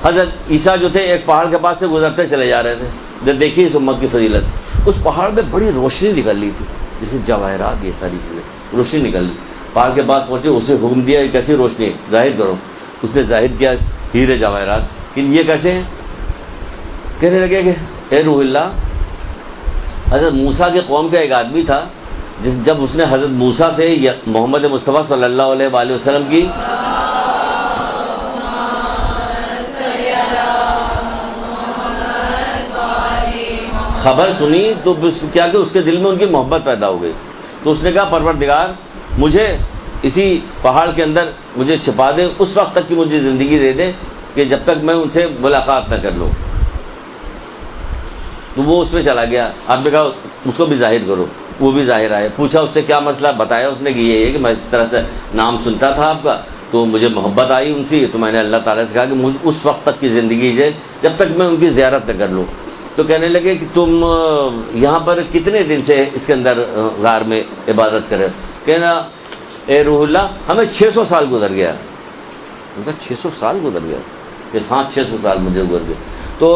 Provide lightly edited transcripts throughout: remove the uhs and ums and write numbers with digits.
حضرت عیسیٰ جو تھے ایک پہاڑ کے پاس سے گزرتے چلے جا رہے تھے، جب دیکھیے اس امت کی فضیلت، اس پہاڑ میں بڑی روشنی نکل رہی تھی، جیسے جواہرات، یہ ساری چیزیں روشنی نکل رہی، پہاڑ کے پاس پہنچے، اسے حکم دیا یہ کیسی روشنی ہے، ظاہر کرو، اس نے ظاہر کیا ہیرے جواہرات، کہ یہ کیسے ہیں؟ کہنے لگے کہ اے روح اللہ، حضرت موسیٰ کے قوم کا ایک آدمی تھا، جب اس نے حضرت موسیٰ سے محمد مصطفیٰ صلی اللہ علیہ وآلہ وسلم کی خبر سنی تو کیا کہ اس کے دل میں ان کی محبت پیدا ہو گئی، تو اس نے کہا پروردگار مجھے اسی پہاڑ کے اندر مجھے چھپا دے، اس وقت تک کی مجھے زندگی دے دے کہ جب تک میں ان سے ملاقات نہ کر لوں۔ تو وہ اس پہ چلا گیا، آپ نے کہا اس کو بھی ظاہر کرو، وہ بھی ظاہر آئے، پوچھا اس سے کیا مسئلہ، بتایا اس نے کہ یہ ہے کہ میں اس طرح سے نام سنتا تھا آپ کا تو مجھے محبت آئی ان سے، تو میں نے اللہ تعالیٰ سے کہا کہ مجھے اس وقت تک کی زندگی دے جب تک میں ان کی زیارت نہ کر لوں۔ تو کہنے لگے کہ تم یہاں پر کتنے دن سے اس کے اندر غار میں عبادت کرے؟ کہنا اے روح اللہ ہمیں 600 سال گزر گیا۔ ان کا 600 سال گزر گیا کہ ہاں 600 سال مجھے گزر گئے۔ تو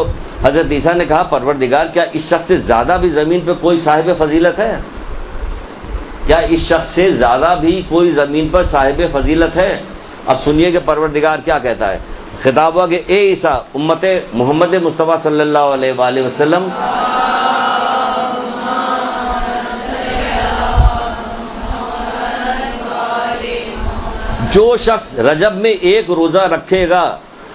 حضرت عیسیٰ نے کہا پروردگار کیا اس شخص سے زیادہ بھی زمین پہ کوئی صاحب فضیلت ہے؟ کیا اس شخص سے زیادہ بھی کوئی زمین پر صاحب فضیلت ہے؟ اب سنیے کہ پروردگار کیا کہتا ہے، خطاب ہوا کہ اے عیسیٰ امت محمد مصطفیٰ صلی اللہ علیہ وآلہ وسلم جو شخص رجب میں ایک روزہ رکھے گا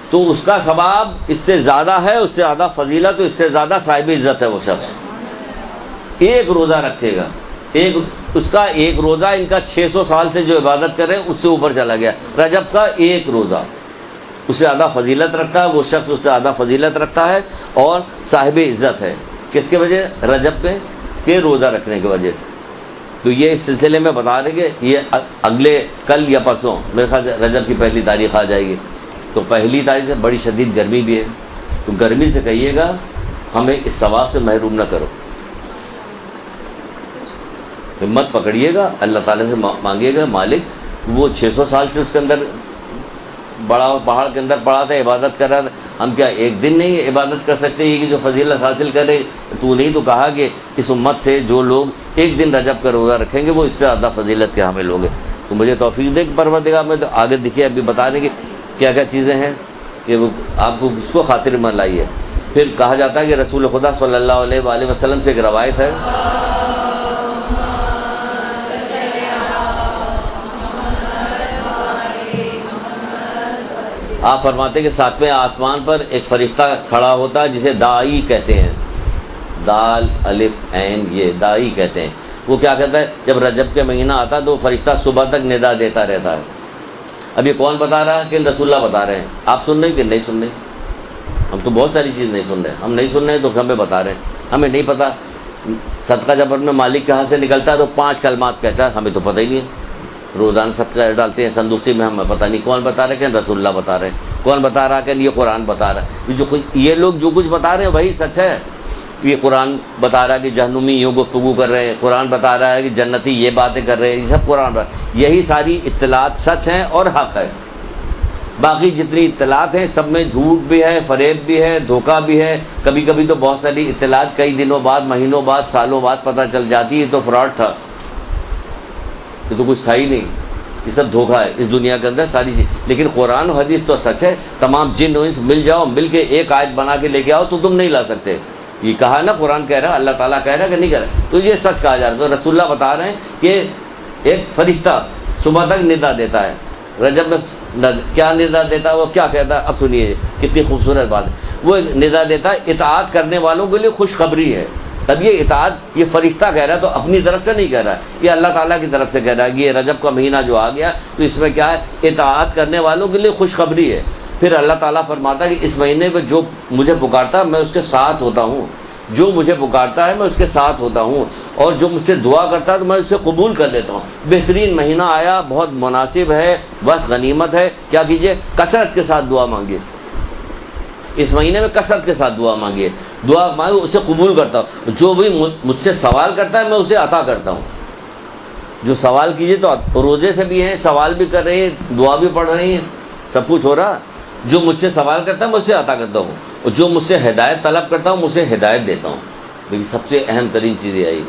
تو اس کا ثواب اس سے زیادہ ہے، اس سے زیادہ فضیلت، اس سے زیادہ صاحب عزت ہے وہ شخص۔ ایک روزہ رکھے گا، اس کا ایک روزہ ان کا 600 سال سے جو عبادت کر رہے ہیں اس سے اوپر چلا گیا۔ رجب کا ایک روزہ اس سے زیادہ فضیلت رکھتا ہے، وہ شخص اس سے زیادہ فضیلت رکھتا ہے اور صاحب عزت ہے۔ کس کے وجہ؟ رجب کے روزہ رکھنے کی وجہ سے۔ تو یہ اس سلسلے میں بتا رہے کہ یہ اگلے کل یا پرسوں میرے خیال سے رجب کی پہلی تاریخ آ جائے گی، تو پہلی تاریخ سے بڑی شدید گرمی بھی ہے، تو گرمی سے کہیے گا ہمیں اس ثواب سے محروم نہ کرو، ہمت پکڑیے گا، اللہ تعالیٰ سے مانگیے گا مالک وہ 600 سال سے اس کے اندر بڑا پہاڑ کے اندر پڑا تھا، عبادت کر رہا تھا، ہم کیا ایک دن نہیں عبادت کر سکتے؟ یہ کہ جو فضیلت حاصل کرے، تو نہیں تو کہا کہ اس امت سے جو لوگ ایک دن رجب کا روزہ رکھیں گے وہ اس سے زیادہ فضیلت کے حامل ہوں گے۔ تو مجھے توفیق دے کہ پروردگار میں تو آگے دیکھیے ابھی بتانے کی کیا کیا چیزیں ہیں کہ وہ آپ کو اس کو خاطر میں لائیے۔ پھر کہا جاتا ہے کہ رسول خدا صلی اللہ علیہ وآلہ وسلم سے ایک روایت ہے، آپ فرماتے ہیں کہ 7ویں آسمان پر ایک فرشتہ کھڑا ہوتا ہے جسے داعی کہتے ہیں، دال الف عین یہ داعی کہتے ہیں۔ وہ کیا کہتا ہے جب رجب کے مہینہ آتا ہے تو فرشتہ صبح تک ندا دیتا رہتا ہے۔ اب یہ کون بتا رہا ہے؟ کہ رسول اللہ بتا رہے ہیں۔ آپ سن رہے ہیں کہ نہیں سن رہے؟ ہم تو بہت ساری چیز نہیں سن رہے، ہم نہیں سن رہے تو ہمیں بتا رہے ہیں، ہمیں نہیں پتا صدقہ جب اپنے مالک کے ہاتھ سے نکلتا ہے تو 5 کلمات کہتا ہے، ہمیں تو پتہ ہی نہیں ہے۔ روزانہ صدقہ ڈالتے ہیں صندوق میں، ہمیں پتہ نہیں کون بتا رہے کہ رسول اللہ بتا رہے ہیں، کون بتا رہا کہ یہ قرآن بتا رہا ہے۔ یہ لوگ جو کچھ بتا رہے ہیں وہی سچ ہے۔ یہ قرآن بتا رہا ہے کہ جہنمی یوں گفتگو کر رہے ہیں، قرآن بتا رہا ہے کہ جنتی یہ باتیں کر رہے ہیں، یہ سب قرآن یہی ساری اطلاعات سچ ہیں اور حق ہے۔ باقی جتنی اطلاعات ہیں سب میں جھوٹ بھی ہے، فریب بھی ہے، دھوکہ بھی ہے۔ کبھی کبھی تو بہت ساری اطلاعات کئی دنوں بعد، مہینوں بعد، سالوں بعد پتہ چل جاتی ہے تو فراڈ تھا، یہ تو کچھ تھا ہی نہیں، یہ سب دھوکہ ہے اس دنیا کے اندر ساری چیز۔ لیکن قرآن و حدیث تو سچ ہے۔ تمام جن و انس مل جاؤ، مل کے ایک آیت بنا کے لے کے آؤ تو تم نہیں لا سکتے۔ یہ کہا نا قرآن کہہ رہا، اللہ تعالیٰ کہہ رہا کہ نہیں کہہ رہا، تو یہ سچ کہا جا رہا ہے۔ تو رسول اللہ بتا رہے ہیں کہ ایک فرشتہ صبح تک ندا دیتا ہے، رجب میں کیا ندا دیتا ہے، وہ کیا کہتا ہے؟ اب سنیے کتنی خوبصورت بات ہے۔ وہ ندا دیتا ہے اطاعت کرنے والوں کے لیے خوشخبری ہے۔ تب یہ اطاعت یہ فرشتہ کہہ رہا ہے تو اپنی طرف سے نہیں کہہ رہا ہے، یہ اللہ تعالیٰ کی طرف سے کہہ رہا ہے کہ یہ رجب کا مہینہ جو آ گیا تو اس میں کیا ہے؟ اطاعت کرنے والوں کے لیے خوشخبری ہے۔ پھر اللہ تعالیٰ فرماتا ہے کہ اس مہینے میں جو مجھے پکارتا ہے میں اس کے ساتھ ہوتا ہوں، جو مجھے پکارتا ہے میں اس کے ساتھ ہوتا ہوں، اور جو مجھ سے دعا کرتا ہے تو میں اسے قبول کر لیتا ہوں۔ بہترین مہینہ آیا، بہت مناسب ہے، بہت غنیمت ہے۔ کیا کیجیے؟ کثرت کے ساتھ دعا مانگیے، اس مہینے میں کثرت کے ساتھ دعا مانگیے، دعا مانگے اسے قبول کرتا ہوں۔ جو بھی مجھ سے سوال کرتا ہے میں اسے عطا کرتا ہوں۔ جو سوال کیجیے تو روزے سے بھی ہیں، سوال بھی کر رہے ہیں، دعا بھی پڑھ رہے ہیں، سب کچھ ہو رہا، جو مجھ سے سوال کرتا ہے مجھ سے عطا کرتا ہوں، اور جو مجھ سے ہدایت طلب کرتا ہوں مجھ سے ہدایت دیتا ہوں. لیکن سب سے اہم ترین چیز یہ آئی،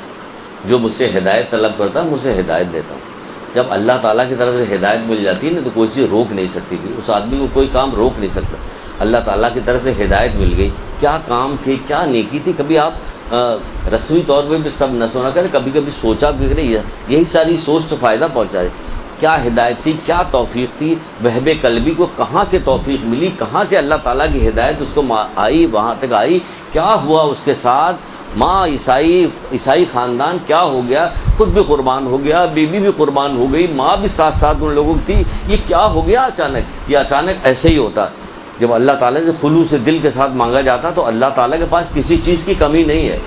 جو مجھ سے ہدایت طلب کرتا ہے مجھ سے ہدایت دیتا ہوں. جب اللہ تعالیٰ کی طرف سے ہدایت مل جاتی ہے نا تو کوئی چیز روک نہیں سکتی تھی، اس آدمی کو کوئی کام روک نہیں سکتا. اللہ تعالیٰ کی طرف سے ہدایت مل گئی، کیا کام تھی، کیا نیکی تھی. کبھی آپ رسمی طور پہ بھی سب نہ سونا کریں، کبھی کبھی سوچا بھی کریں، یہی ساری سوچ تو فائدہ پہنچائے. کیا ہدایت تھی، کیا توفیق تھی. وہب قلبی کو کہاں سے توفیق ملی، کہاں سے اللہ تعالیٰ کی ہدایت اس کو آئی، وہاں تک آئی. کیا ہوا اس کے ساتھ، ماں عیسائی خاندان کیا ہو گیا، خود بھی قربان ہو گیا، بیوی بھی قربان ہو گئی، ماں بھی ساتھ ساتھ ان لوگوں کی تھی. یہ کیا ہو گیا اچانک؟ یہ اچانک ایسے ہی ہوتا. جب اللہ تعالیٰ سے خلوص دل کے ساتھ مانگا جاتا تو اللہ تعالیٰ کے پاس کسی چیز کی کمی نہیں ہے،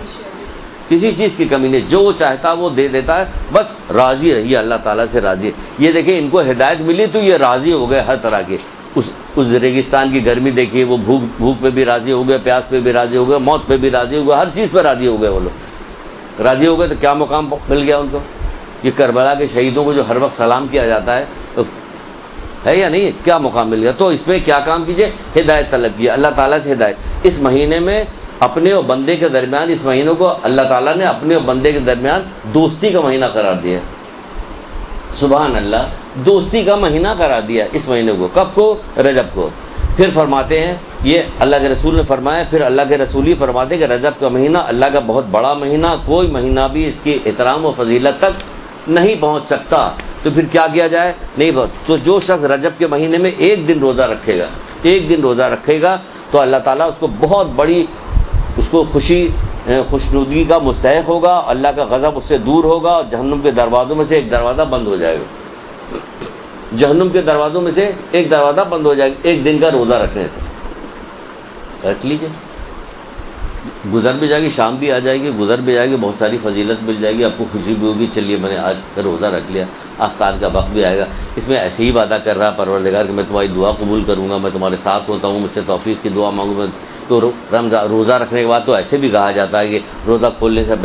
کسی چیز کی کمی نہیں. جو وہ چاہتا وہ دے دیتا ہے. بس راضی رہیے، اللہ تعالیٰ سے راضی ہے. یہ دیکھیں ان کو ہدایت ملی تو یہ راضی ہو گئے ہر طرح کے. اس ریگستان کی گرمی دیکھیے، وہ بھوک پہ بھی راضی ہو گئے، پیاس پہ بھی راضی ہو گئے، موت پہ بھی راضی ہو گئے، ہر چیز پہ راضی ہو گئے. وہ لوگ راضی ہو گئے تو کیا مقام مل گیا ان کو. یہ کربلا کے شہیدوں کو جو ہر وقت سلام کیا جاتا ہے تو ہے یا نہیں، کیا مقام مل گیا. تو اس میں کیا کام کیجئے، ہدایت طلب کیجیے اللہ تعالیٰ سے ہدایت. اس مہینے میں اپنے اور بندے کے درمیان، اس مہینے کو اللہ تعالیٰ نے اپنے اور بندے کے درمیان دوستی کا مہینہ قرار دیا. سبحان اللہ، دوستی کا مہینہ قرار دیا اس مہینے کو. کب کو؟ رجب کو. پھر فرماتے ہیں، یہ اللہ کے رسول نے فرمایا، پھر اللہ کے رسول ہی فرماتے ہیں کہ رجب کا مہینہ اللہ کا بہت بڑا مہینہ، کوئی مہینہ بھی اس کی احترام و فضیلت تک نہیں پہنچ سکتا. تو پھر کیا کیا جائے؟ نہیں پہنچ. تو جو شخص رجب کے مہینے میں ایک دن روزہ رکھے گا، ایک دن روزہ رکھے گا تو اللہ تعالیٰ اس کو بہت بڑی، اس کو خوشنودگی کا مستحق ہوگا. اللہ کا غضب اس سے دور ہوگا اور جہنم کے دروازوں میں سے ایک دروازہ بند ہو جائے گا. جہنم کے دروازوں میں سے ایک دروازہ بند ہو جائے گا ایک دن کا روزہ رکھنے سے. رکھ لیجیے، گزر بھی جائے گی، شام بھی آ جائے گی، گزر بھی جائے گی، بہت ساری فضیلت مل جائے گی، آپ کو خوشی بھی ہوگی. چلیے میں نے آج کا روزہ رکھ لیا، افطار کا وقت بھی آئے گا. اس میں ایسے ہی وعدہ کر رہا پروردگار کہ میں تمہاری دعا قبول کروں گا، میں تمہارے ساتھ ہوتا ہوں، مجھ سے توفیق کی دعا مانگوں گا. تو رمضان روزہ رکھنے کے بعد تو ایسے بھی کہا جاتا ہے کہ روزہ کھولنے سے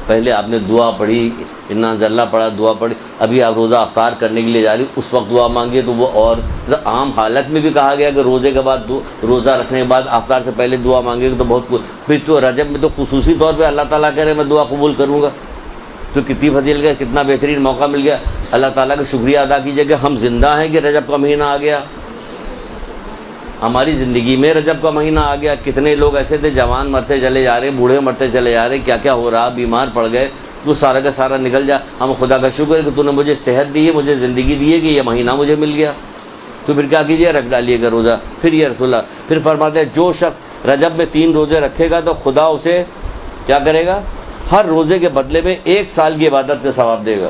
پہلے آپ نے دعا پڑھی، انا انزلنا پڑھا، دعا پڑھی، ابھی آپ روزہ افطار کرنے کے لیے جا رہی، اس وقت دعا مانگیے. تو وہ اور عام حالت میں بھی کہا گیا کہ روزے کے بعد، روزہ رکھنے کے بعد افطار سے پہلے دعا مانگے تو بہت کچھ. پھر تو رجب میں تو خصوصی طور پہ اللہ تعالیٰ کہہ رہے میں دعا قبول کروں گا. تو کتنی فضیلت ہے، کتنا بہترین موقع مل گیا. اللہ تعالیٰ کا شکریہ ادا کیجیے کہ ہم زندہ ہیں کہ رجب کا مہینہ آ گیا، ہماری زندگی میں رجب کا مہینہ آ گیا. کتنے لوگ ایسے تھے جوان مرتے چلے جا رہے، بوڑھے مرتے چلے جا رہے، کیا کیا ہو رہا، بیمار پڑ گئے. تو سارا کا سارا نکل جا. ہم خدا کا شکر ہے کہ تو نے مجھے صحت دی ہے، مجھے زندگی دی ہے کہ یہ مہینہ مجھے مل گیا. تو پھر کیا کیجیے، رکھ ڈالیے گا روزہ. پھر یہ رسول اللہ پھر فرماتے ہیں جو شخص رجب میں 3 روزے رکھے گا تو خدا اسے کیا کرے گا، ہر روزے کے بدلے میں 1 سال کی عبادت کا ثواب دے گا.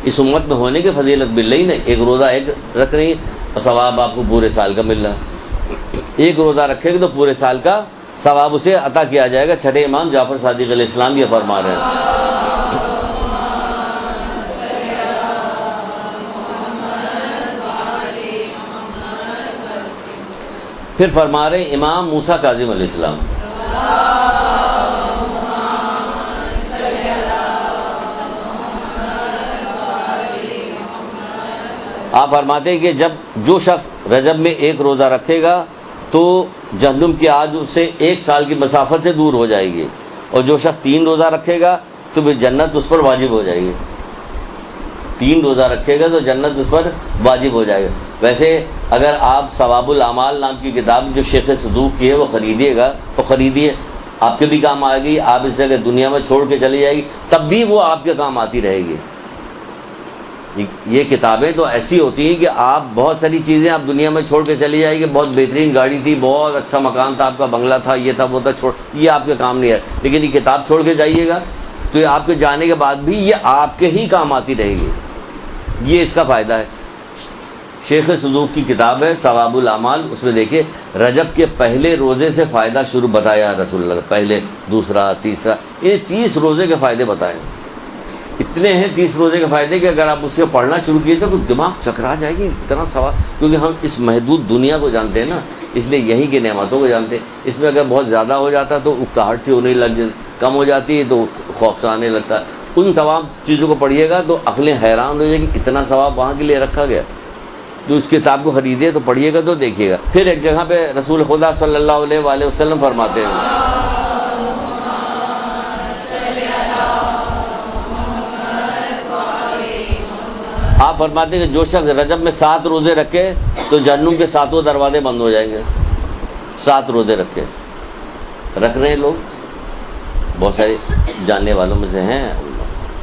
اس امت میں ہونے کی فضیلت مل رہی نا، ایک روزہ ایک رکھ رہی اور ثواب آپ کو پورے سال کا مل رہا. ایک روزہ رکھے گا تو پورے سال کا ثواب اسے عطا کیا جائے گا. چھٹے امام جعفر صادق علیہ السلام یہ فرما رہے ہیں. پھر فرما رہے ہیں امام موسیٰ کاظم علیہ السلام، آپ فرماتے ہیں کہ جب جو شخص رجب میں 1 روزہ رکھے گا تو جہنم کی آگ سے 1 سال کی مسافت سے دور ہو جائے گی، اور جو شخص 3 روزہ رکھے گا تو پھر جنت اس پر واجب ہو جائے گی. 3 روزہ رکھے گا تو جنت اس پر واجب ہو جائے گا. ویسے اگر آپ ثواب الاعمال نام کی کتاب جو شیخ صدوق کی ہے وہ خریدیے گا تو خریدیے، آپ کے بھی کام آئے گی. آپ اس جگہ دنیا میں چھوڑ کے چلی جائے گی تب بھی وہ آپ کے کام آتی رہے گی. یہ کتابیں تو ایسی ہوتی ہیں کہ آپ بہت ساری چیزیں آپ دنیا میں چھوڑ کے چلی جائے گی. بہت بہترین گاڑی تھی، بہت اچھا مکان تھا، آپ کا بنگلہ تھا، یہ تھا وہ تھا، یہ آپ کے کام نہیں ہے. لیکن یہ کتاب چھوڑ کے جائیے گا تو یہ آپ کے جانے کے بعد بھی یہ آپ کے ہی کام آتی رہے گی. یہ اس کا فائدہ ہے. شیخ صدوق کی کتاب ہے ثواب الاعمال، اس میں دیکھیں رجب کے پہلے روزے سے فائدہ شروع بتایا رسول اللہ، پہلے، دوسرا، تیسرا، یہ 30 روزے کے فائدے بتائے. اتنے ہیں 30 روزے کے فائدے کہ اگر آپ اس سے پڑھنا شروع کیے تو دماغ چکرا جائے گی. اتنا ثواب، کیونکہ ہم اس محدود دنیا کو جانتے ہیں نا، اس لیے یہیں کی نعمتوں کو جانتے ہیں. اس میں اگر بہت زیادہ ہو جاتا تو اکتاہٹ سی ہونے لگ جاتی، کم ہو جاتی ہے تو خوف سا آنے لگتا ہے. ان تمام چیزوں کو پڑھیے گا تو عقلیں حیران ہو جائے گی، اتنا ثواب وہاں کے لیے رکھا گیا. تو اس کتاب کو خریدیے تو پڑھیے گا تو دیکھیے گا. پھر ایک جگہ پہ رسول خدا صلی اللہ علیہ وآلہ وسلم فرماتے ہیں, آپ فرماتے ہیں کہ جو شخص رجب میں 7 روزے رکھے تو جہنم کے 7 دروازے بند ہو جائیں گے. 7 روزے رکھے, رکھ رہے ہیں لوگ, بہت سارے جاننے والوں میں سے ہیں,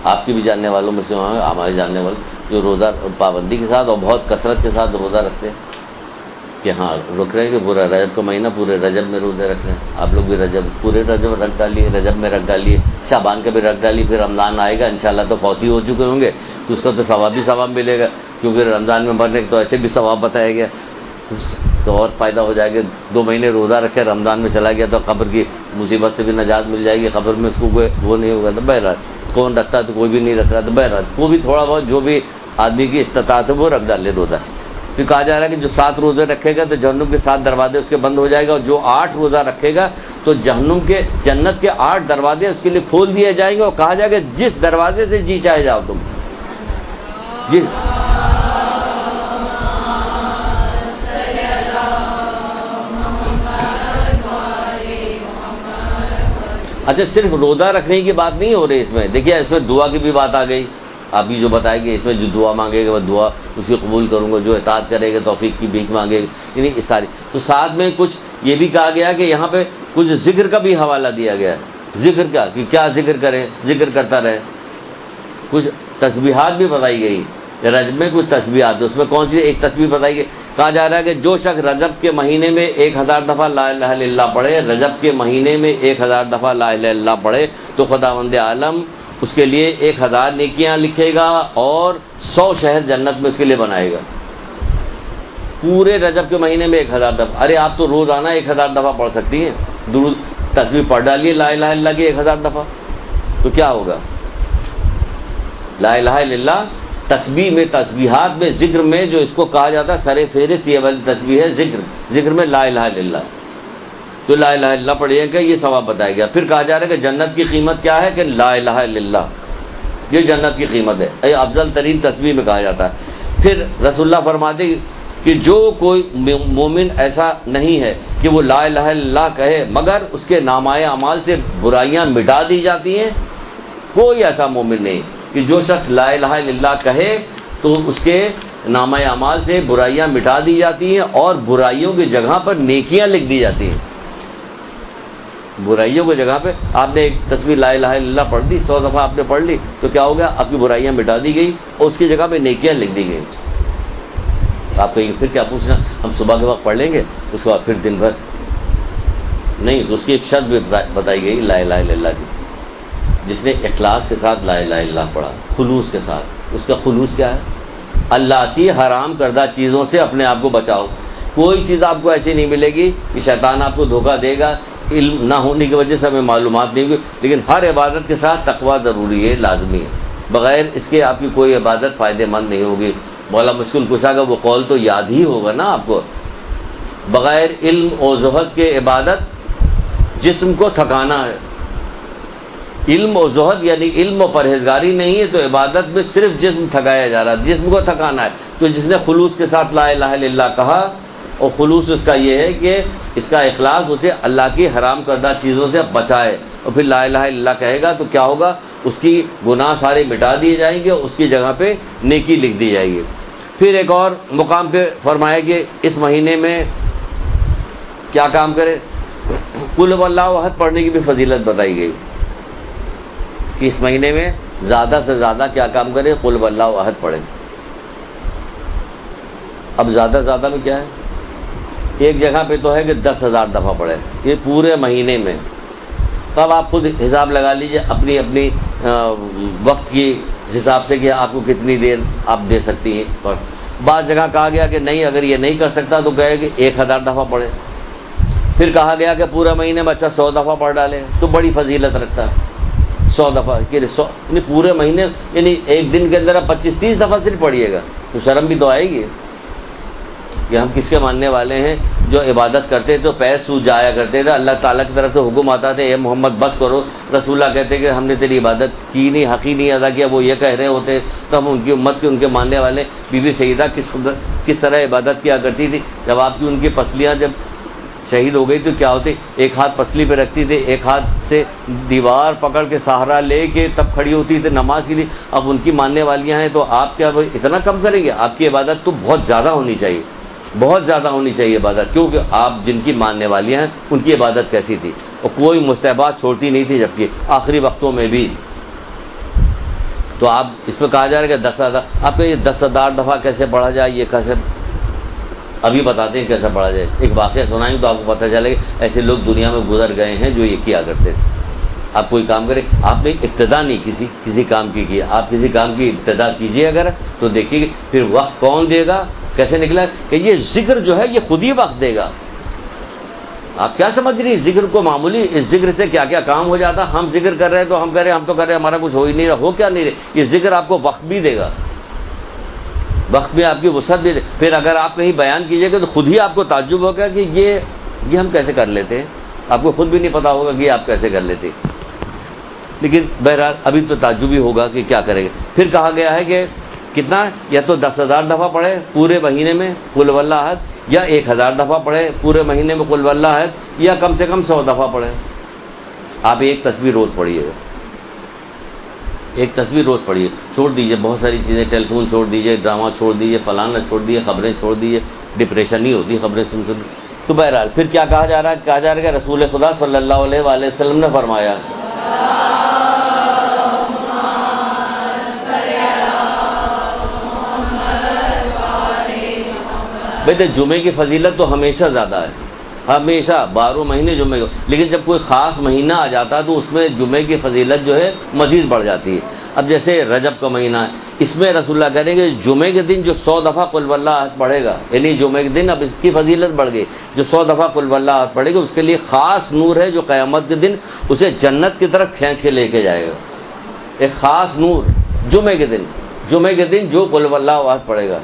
آپ کی بھی جاننے والوں میں سے ہیں, ہمارے جاننے والے جو روزہ پابندی کے ساتھ اور بہت کثرت کے ساتھ روزہ رکھتے ہیں کہ ہاں رک رہے ہیں کہ پورا رجب کا مہینہ پورے رجب میں روزے رکھ رہے ہیں. آپ لوگ بھی رجب پورے رجب رکھ ڈالیے, رجب میں رکھ ڈالیے, شعبان کا بھی رکھ ڈالیے, پھر رمضان آئے گا انشاءاللہ تو فوتی ہو چکے ہوں گے تو اس کا تو ثواب بھی ثواب ملے گا, کیونکہ رمضان میں مرنے تو ایسے بھی ثواب بتایا گیا تو اور فائدہ ہو جائے گا. 2 مہینے روزہ رکھے, رمضان میں چلا گیا تو قبر کی مصیبت سے بھی نجات مل جائے گی, قبر میں اس کو کوئی وہ نہیں ہوگا. تو بہرحال کون رکھتا ہے تو کوئی بھی نہیں رکھ رہا, تو بہرحال وہ بھی تھوڑا بہت جو بھی آدمی کی استطاعت ہے وہ رکھ ڈالے روزہ. پھر کہا جا رہا ہے کہ جو 7 روزے رکھے گا تو جہنم کے 7 دروازے اس کے بند ہو جائے گا, اور جو 8 روزہ رکھے گا تو جہنم کے جنت کے 8 دروازے اس کے لیے کھول دیے جائیں گے, اور کہا جائے گا جس دروازے سے جی چاہے جاؤ تم. جی اچھا, صرف روزہ رکھنے کی بات نہیں ہو رہی اس میں, دیکھیے اس میں دعا کی بھی بات آ گئی. آپ بھی جو بتائے کہ اس میں جو دعا مانگے گا وہ دعا اس کی قبول کروں گا, جو اطاعت کرے گا توفیق کی بھیک مانگے گا, یعنی اس ساری. تو ساتھ میں کچھ یہ بھی کہا گیا کہ یہاں پہ کچھ ذکر کا بھی حوالہ دیا گیا ہے. ذکر کا کہ کیا ذکر کرے, ذکر کرتا رہے. کچھ تسبیحات بھی بتائی گئی, رجب میں کچھ تسبیحات, اس میں کون سی ایک تسبیح بتائی گئی. کہا جا رہا ہے کہ جو شخص رجب کے مہینے میں 1000 دفعہ لا الہ الا اللہ پڑھے, رجب کے مہینے میں 1000 دفعہ لا الہ الا اللہ پڑھے تو خداوند عالم اس کے لیے 1000 نیکیاں لکھے گا اور 100 شہر جنت میں اس کے لیے بنائے گا. پورے رجب کے مہینے میں 1000 دفعہ. ارے آپ تو روزانہ 1000 دفعہ پڑھ سکتی ہیں, درود تسبیح پڑھ ڈالیے لا الہ الا اللہ کی 1000 دفعہ, تو کیا ہوگا. لا الہ الا اللہ تسبیح میں, تسبیحات میں, ذکر میں جو اس کو کہا جاتا ہے سر فہرست یہ والی تسبیح ہے ذکر, ذکر میں لا الہ الا اللہ. تو لا الہ الا اللہ پڑھیے گا, یہ ثواب بتایا گیا. پھر کہا جا رہا ہے کہ جنت کی قیمت کیا ہے, کہ لا الہ الا اللہ, یہ جنت کی قیمت ہے, یہ افضل ترین تسبیح میں کہا جاتا ہے. پھر رسول اللہ فرماتے کہ جو کوئی مومن ایسا نہیں ہے کہ وہ لا الہ الا اللہ کہے مگر اس کے نامۂ اعمال سے برائیاں مٹا دی جاتی ہیں. کوئی ایسا مومن نہیں کہ جو شخص لا الہ الا اللہ کہے تو اس کے نامۂ اعمال سے برائیاں مٹا دی جاتی ہیں اور برائیوں کی جگہ پر نیکیاں لکھ دی جاتی ہیں. برائیوں کی جگہ پہ آپ نے ایک تصویر لا الہ الا اللہ پڑھ دی, 100 دفعہ آپ نے پڑھ لی تو کیا ہو گیا, آپ کی برائیاں مٹا دی گئی اور اس کی جگہ پہ نیکیاں لکھ دی گئی. آپ کہیں گے پھر کیا پوچھنا, ہم صبح کے وقت پڑھ لیں گے اس کے بعد پھر دن بھر نہیں. تو اس کی ایک شرط بھی بتائی گئی لا الہ الا اللہ کی, جس نے اخلاص کے ساتھ لا الہ الا اللہ پڑھا, خلوص کے ساتھ. اس کا خلوص کیا ہے, اللہ کی حرام کردہ چیزوں سے اپنے آپ کو بچاؤ. کوئی چیز آپ کو ایسی نہیں ملے گی کہ شیطان آپ کو دھوکہ دے گا, علم نہ ہونے کی وجہ سے ہمیں معلومات نہیں ہوئی, لیکن ہر عبادت کے ساتھ تقویٰ ضروری ہے, لازمی ہے. بغیر اس کے آپ کی کوئی عبادت فائدہ مند نہیں ہوگی. مولا مشکل کشا کا وہ قول تو یاد ہی ہوگا نا آپ کو, بغیر علم و زہد کے عبادت جسم کو تھکانا ہے. علم و زہد یعنی علم و پرہیزگاری نہیں ہے تو عبادت میں صرف جسم تھکایا جا رہا ہے, جسم کو تھکانا ہے. تو جس نے خلوص کے ساتھ لا الہ الا اللہ کہا, اور خلوص اس کا یہ ہے کہ اس کا اخلاص اسے اللہ کی حرام کردہ چیزوں سے بچائے, اور پھر لا الہ الا اللہ کہے گا تو کیا ہوگا, اس کی گناہ سارے مٹا دیے جائیں گے, اس کی جگہ پہ نیکی لکھ دی جائے گی. پھر ایک اور مقام پہ فرمایا کہ اس مہینے میں کیا کام کرے, قل هو اللہ احد پڑھنے کی بھی فضیلت بتائی گئی کہ اس مہینے میں زیادہ سے زیادہ کیا کام کرے, قل هو اللہ احد پڑھیں. اب زیادہ زیادہ میں کیا ہے, ایک جگہ پہ تو ہے کہ 10,000 دفعہ پڑھے یہ پورے مہینے میں. تو اب آپ خود حساب لگا لیجئے اپنی اپنی وقت کی حساب سے کہ آپ کو کتنی دیر آپ دے سکتی ہیں. اور بعض جگہ کہا گیا کہ نہیں, اگر یہ نہیں کر سکتا تو کہے کہ 1000 دفعہ پڑھے. پھر کہا گیا کہ پورا مہینے میں اچھا 100 دفعہ پڑھ ڈالے تو بڑی فضیلت رکھتا ہے. 100 دفعہ کہ 100 یعنی پورے مہینے, یعنی ایک دن کے اندر آپ 25-30 دفعہ صرف پڑھیے گا تو شرم بھی تو آئے گی. کہ ہم کس کے ماننے والے ہیں؟ جو عبادت کرتے تو پیر سوج جایا کرتے تھے، اللہ تعالیٰ کی طرف سے حکم آتا تھا اے محمد بس کرو، رسول اللہ کہتے کہ ہم نے تیری عبادت کی نہیں، حق ہی نہیں ادا کیا، وہ یہ کہہ رہے ہوتے تو ہم ان کی امت کے ان کے ماننے والے. بی بی سیدہ کس طرح عبادت کیا کرتی تھی؟ جب آپ کی ان کی پسلیاں جب شہید ہو گئی تو کیا ہوتی؟ ایک ہاتھ پسلی پہ رکھتی تھی، ایک ہاتھ سے دیوار پکڑ کے سہارا لے کے تب کھڑی ہوتی تھی نماز کے لیے. اب ان کی ماننے والیاں ہیں تو آپ کیا اتنا کم کریں گے؟ آپ کی عبادت تو بہت زیادہ ہونی چاہیے، بہت زیادہ ہونی چاہیے عبادت، کیونکہ آپ جن کی ماننے والیاں ہیں ان کی عبادت کیسی تھی، اور کوئی مستحبات چھوڑتی نہیں تھی، جبکہ آخری وقتوں میں بھی. تو آپ اس پہ کہا جا رہا ہے کہ 10,000، آپ کو یہ 10,000 دفعہ کیسے پڑھا جائے، یہ کیسے ابھی بتاتے ہیں کیسا پڑھا جائے. ایک واقعہ سنائیں تو آپ کو پتہ چلے گا ایسے لوگ دنیا میں گزر گئے ہیں جو یہ کیا کرتے تھے. آپ کوئی کام کریں، آپ نے ابتدا نہیں کسی کام کی کیا، آپ کسی کام کی ابتدا کیجئے اگر تو دیکھیے کہ پھر وقت کون دے گا، کیسے نکلا کہ یہ ذکر جو ہے یہ خود ہی وقت دے گا. آپ کیا سمجھ رہی ذکر کو معمولی؟ اس ذکر سے کیا کیا کام ہو جاتا. ہم ذکر کر رہے ہیں تو ہم کہہ رہے ہیں ہم تو کر رہے ہیں ہمارا کچھ ہو ہی نہیں رہا، ہو کیا نہیں رہے. یہ ذکر آپ کو وقت بھی دے گا، وقت میں آپ کی وسعت بھی دے. پھر اگر آپ کہیں بیان کیجئے گا تو خود ہی آپ کو تعجب ہوگا کہ یہ ہم کیسے کر لیتے ہیں. آپ کو خود بھی نہیں پتا ہوگا کہ یہ آپ کیسے کر لیتے. لیکن بہرحال ابھی تو تعجب ہی ہوگا کہ کیا کرے گا. پھر کہا گیا ہے کہ کتنا، یا تو 10,000 دفعہ پڑھے پورے مہینے میں قل واللہ احد، یا 1,000 دفعہ پڑھے پورے مہینے میں قل واللہ احد، یا کم سے کم 100 دفعہ پڑھے. آپ ایک تسبیح روز پڑھیے گا، ایک تسبیح روز پڑھیے. چھوڑ دیجئے بہت ساری چیزیں، ٹیلی فون چھوڑ دیجئے، ڈرامہ چھوڑ دیجئے، فلانا چھوڑ دیجئے، خبریں چھوڑ دیجئے. ڈپریشن نہیں ہوتی خبریں سن. تو بہرحال پھر کیا کہا جا رہا ہے؟ کہا جا رہا ہے کہ رسول خدا صلی اللہ علیہ وآلہ وسلم نے فرمایا بھائی جمعے کی فضیلت تو ہمیشہ زیادہ ہے، ہمیشہ 12 مہینے جمعے کو، لیکن جب کوئی خاص مہینہ آ جاتا ہے تو اس میں جمعے کی فضیلت جو ہے مزید بڑھ جاتی ہے. اب جیسے رجب کا مہینہ ہے، اس میں رسول اللہ کہہ رہے ہیں کہ جمعے کے دن جو 100 دفعہ قل واللہ احد پڑھے گا، یعنی جمعے کے دن اب اس کی فضیلت بڑھ گئی، جو 100 دفعہ قل واللہ احد پڑھے گا اس کے لیے خاص نور ہے جو قیامت کے دن اسے جنت کی طرف کھینچ کے لے کے جائے گا. ایک خاص نور جمعے کے دن جو قل واللہ احد پڑھے گا.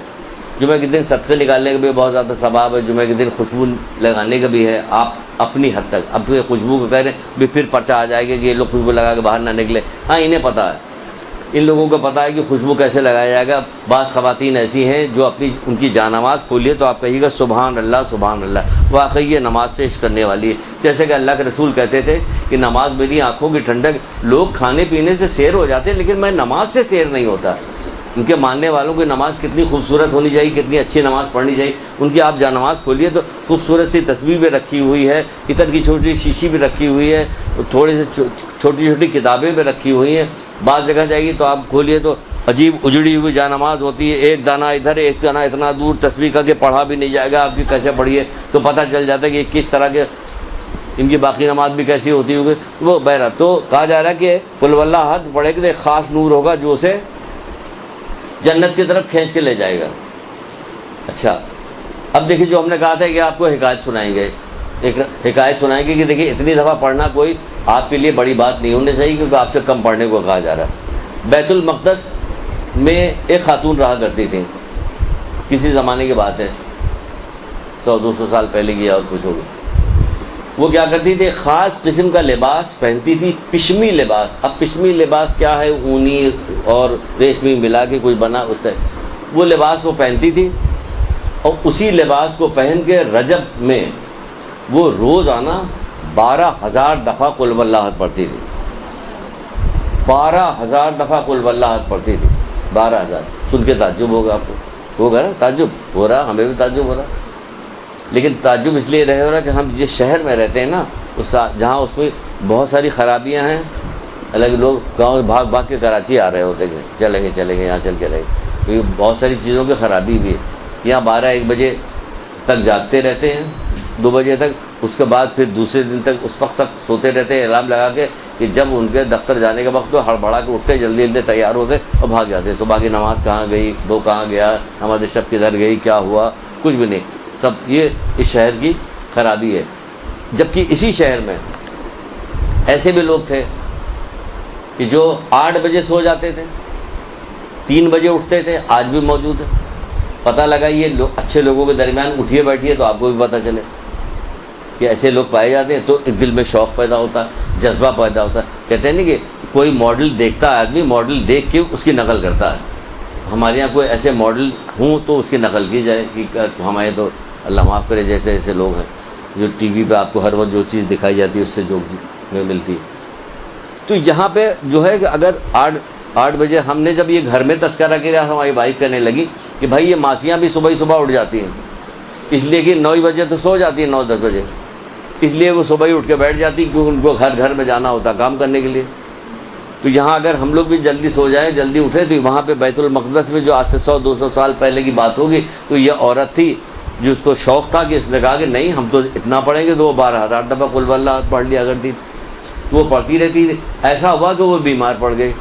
جمعے کے دن صدقے نکالنے کا بھی بہت زیادہ ثواب ہے، جمعے کے دن خوشبو لگانے کا بھی ہے. آپ اپنی حد تک، اب خوشبو کو کہہ رہے ہیں بھی پھر پرچہ آ جائے گا کہ یہ لوگ خوشبو لگا کے باہر نہ نکلے. ہاں انہیں پتہ ہے، ان لوگوں کو پتہ ہے کہ خوشبو کیسے لگایا جائے گا. بعض خواتین ایسی ہیں جو ان کی جانماز کھولیے تو آپ کہیے گا سبحان اللہ سبحان اللہ، واقعی یہ نماز سے عشق کرنے والی ہے. جیسے کہ اللہ کے رسول کہتے تھے کہ نماز میری آنکھوں کی ٹھنڈک. لوگ کھانے پینے سے سیر ہو جاتے ہیں لیکن میں نماز سے سیر نہیں ہوتا. ان کے ماننے والوں کی نماز کتنی خوبصورت ہونی چاہیے، کتنی اچھی نماز پڑھنی چاہیے. ان کی آپ جانماز کھولیے تو خوبصورت سی تصویر بھی رکھی ہوئی ہے، اتر کی چھوٹی شیشی بھی رکھی ہوئی ہے، تھوڑی سی چھوٹی چھوٹی کتابیں بھی رکھی ہوئی ہیں. بعض جگہ جائے گی تو آپ کھولیے تو عجیب اجڑی ہوئی جانماز ہوتی ہے، ایک دانہ ادھر ایک دانہ اتنا دور، تصویر کر کے پڑھا بھی نہیں جائے گا. آپ کی کیسے پڑھیے تو پتہ چل جاتا ہے کہ کس طرح کے ان کی باقی نماز بھی کیسی ہوتی ہوگی. وہ بہرحال تو کہا جا رہا ہے کہ قل واللہ احد پڑھے کہ ایک خاص نور ہوگا جو اسے جنت کی طرف کھینچ کے لے جائے گا. اچھا اب دیکھیے جو ہم نے کہا تھا کہ آپ کو حکایت سنائیں گے، ایک حکایت سنائیں گے کہ دیکھیے اتنی دفعہ پڑھنا کوئی آپ کے لیے بڑی بات نہیں ہونی چاہیے کیونکہ آپ سے کم پڑھنے کو کہا جا رہا ہے. بیت المقدس میں ایک خاتون رہا کرتی تھی، کسی زمانے کی بات ہے، 100-200 سال پہلے کی اور کچھ ہوگی. وہ کیا کرتی تھی؟ خاص قسم کا لباس پہنتی تھی، پشمی لباس. اب پشمی لباس کیا ہے؟ اونی اور ریشمی ملا کے کوئی بنا اس طرح وہ لباس وہ پہنتی تھی، اور اسی لباس کو پہن کے رجب میں وہ روزانہ 12,000 دفعہ قل واللہ احد پڑھتی تھی. 12,000 دفعہ قل واللہ احد پڑھتی تھی. 12,000 سن کے تعجب ہوگا آپ کو، ہوگا نا تعجب ہو رہا، ہمیں بھی تعجب ہو رہا. لیکن تعجب اس لیے رہے ہو رہا کہ ہم جس شہر میں رہتے ہیں نا جہاں اس میں بہت ساری خرابیاں ہیں. الگ لوگ گاؤں بھاگ بھاگ کے کراچی آ رہے ہوتے ہیں، چلیں گے یہاں چل کے رہے، کیونکہ بہت ساری چیزوں کی خرابی بھی ہے. یہاں 12-1 بجے تک جاگتے رہتے ہیں، 2 بجے تک. اس کے بعد پھر دوسرے دن تک اس وقت سب سوتے رہتے ہیں الارم لگا کے کہ جب ان کے دفتر جانے کا وقت تو ہڑبڑا کے اٹھتے، جلدی جلدی تیار ہوتے اور بھاگ جاتے. صبح کی نماز کہاں گئی، وہ کہاں گیا، نماز شب کدھر گئی، کیا ہوا، کچھ بھی نہیں. سب یہ اس شہر کی خرابی ہے. جبکہ اسی شہر میں ایسے بھی لوگ تھے کہ جو 8 بجے سو جاتے تھے، 3 بجے اٹھتے تھے، آج بھی موجود ہے. پتہ لگا یہ اچھے لوگوں کے درمیان اٹھیے بیٹھیے تو آپ کو بھی پتہ چلے کہ ایسے لوگ پائے جاتے ہیں، تو ایک دل میں شوق پیدا ہوتا ہے، جذبہ پیدا ہوتا ہے. کہتے ہیں نا کہ کوئی ماڈل دیکھتا ہے آدمی، ماڈل دیکھ کے اس کی نقل کرتا ہے. ہمارے یہاں کوئی ایسے ماڈل ہوں تو اس کی نقل کی جائے کہ ہمارے تو اللہ معاف کرے جیسے ایسے لوگ ہیں جو ٹی وی پہ آپ کو ہر وقت جو چیز دکھائی جاتی ہے اس سے جو ملتی. تو یہاں پہ جو ہے کہ اگر 8 بجے ہم نے جب یہ گھر میں تذکرہ کیا، ہماری بھائی کرنے لگی کہ بھائی یہ ماسیاں بھی صبح اٹھ جاتی ہیں، اس لیے کہ 9 بجے تو سو جاتی ہیں، 9-10 بجے، اس لیے وہ صبح ہی اٹھ کے بیٹھ جاتی کیونکہ ان کو گھر میں جانا ہوتا کام کرنے کے لیے. تو یہاں اگر ہم لوگ بھی جلدی سو جائیں، جلدی اٹھیں، تو وہاں پہ بیت المقدس میں جو آج سے 100-200 سال پہلے کی بات ہوگی، تو یہ عورت تھی جو اس کو شوق تھا کہ اس نے کہا کہ نہیں ہم تو اتنا پڑھیں گے، تو وہ 12,000 دفعہ قل واللہ پڑھ لیا کرتی، وہ پڑھتی رہتی تھی. ایسا ہوا کہ وہ بیمار پڑ گئی،